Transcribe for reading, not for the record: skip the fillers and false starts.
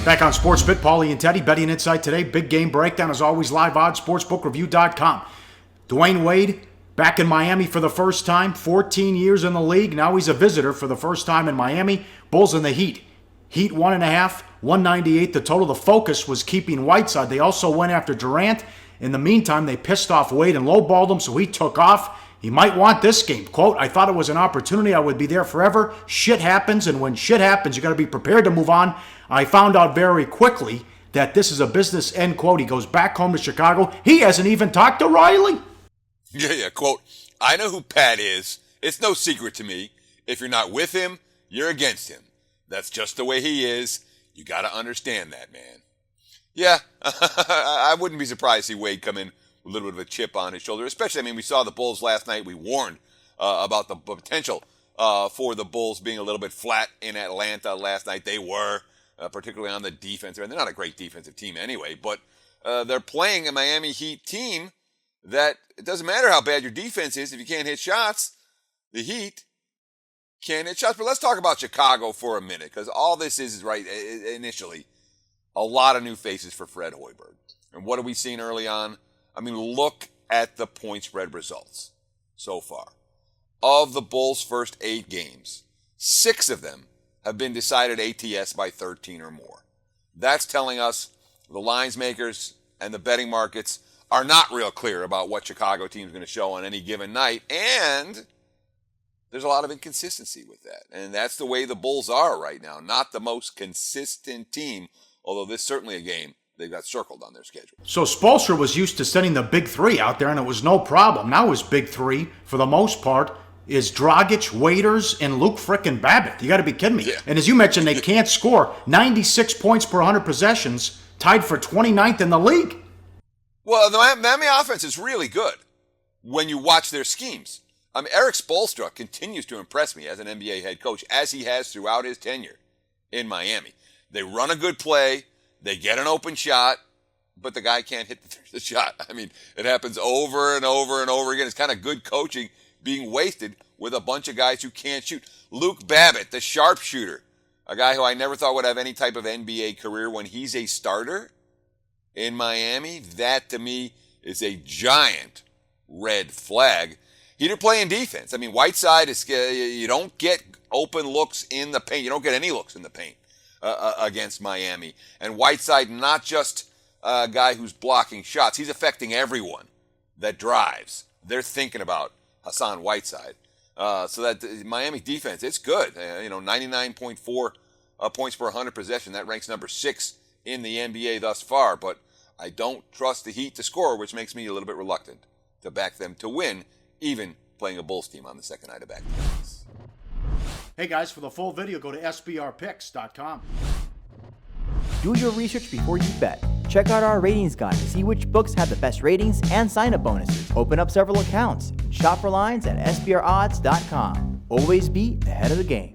Back on SportsBIT, Pauly and Teddy, betting insight today. Big game breakdown, as always, live odds, sportsbookreview.com. Dwyane Wade back in Miami for the first time, 14 years in the league. Now he's a visitor for the first time in Miami. Bulls in the Heat. Heat 1.5, 198 the total. The focus was keeping Whiteside. They also went after Durant. In the meantime, they pissed off Wade and lowballed him, so he took off. He might want this game. Quote, I thought it was an opportunity. I would be there forever. Shit happens, and when shit happens, you got to be prepared to move on. I found out very quickly that this is a business, end quote. He goes back home to Chicago. He hasn't even talked to riling. Yeah, quote, I know who Pat is. It's no secret to me. If you're not with him, you're against him. That's just the way he is. You got to understand that, man. Yeah, I wouldn't be surprised to see Wade come in with a little bit of a chip on his shoulder, especially, we saw the Bulls last night. We warned about the potential for the Bulls being a little bit flat in Atlanta last night. They were, particularly on the defense. And they're not a great defensive team anyway, but they're playing a Miami Heat team that it doesn't matter how bad your defense is if you can't hit shots. The Heat can't hit shots. But let's talk about Chicago for a minute, because all this is right initially a lot of new faces for Fred Hoiberg. And what have we seen early on? Look at the point spread results so far. Of the Bulls' first 8 games, 6 of them have been decided ATS by 13 or more. That's telling us the lines makers and the betting markets are not real clear about what Chicago team is going to show on any given night, and there's a lot of inconsistency with that. And that's the way the Bulls are right now. Not the most consistent team, although this is certainly a game they've got circled on their schedule. So Spoelstra was used to sending the big 3 out there, and it was no problem. Now his big 3, for the most part, is Dragic, Waiters, and Luke frickin' Babbitt. You got to be kidding me. Yeah. And as you mentioned, they can't score. 96 points per 100 possessions, tied for 29th in the league. Well, the Miami offense is really good when you watch their schemes. Eric Spoelstra continues to impress me as an NBA head coach, as he has throughout his tenure in Miami. They run a good play. They get an open shot, but the guy can't hit the shot. It happens over and over and over again. It's kind of good coaching being wasted with a bunch of guys who can't shoot. Luke Babbitt, the sharpshooter, a guy who I never thought would have any type of NBA career, when he's a starter in Miami, that to me is a giant red flag. He didn't play in defense. Whiteside is, you don't get open looks in the paint. You don't get any looks in the paint against Miami. And Whiteside, not just a guy who's blocking shots, he's affecting everyone that drives. They're thinking about Hassan Whiteside. So that Miami defense, it's good. 99.4 points per 100 possession. That ranks number 6 in the NBA thus far. But I don't trust the Heat to score, which makes me a little bit reluctant to back them to win, even playing a Bulls team on the second night of back-to-backs. Hey guys, for the full video, go to sbrpicks.com. Do your research before you bet. Check out our ratings guide to see which books have the best ratings and sign-up bonuses. Open up several accounts and shop for lines at sbrodds.com. Always be ahead of the game.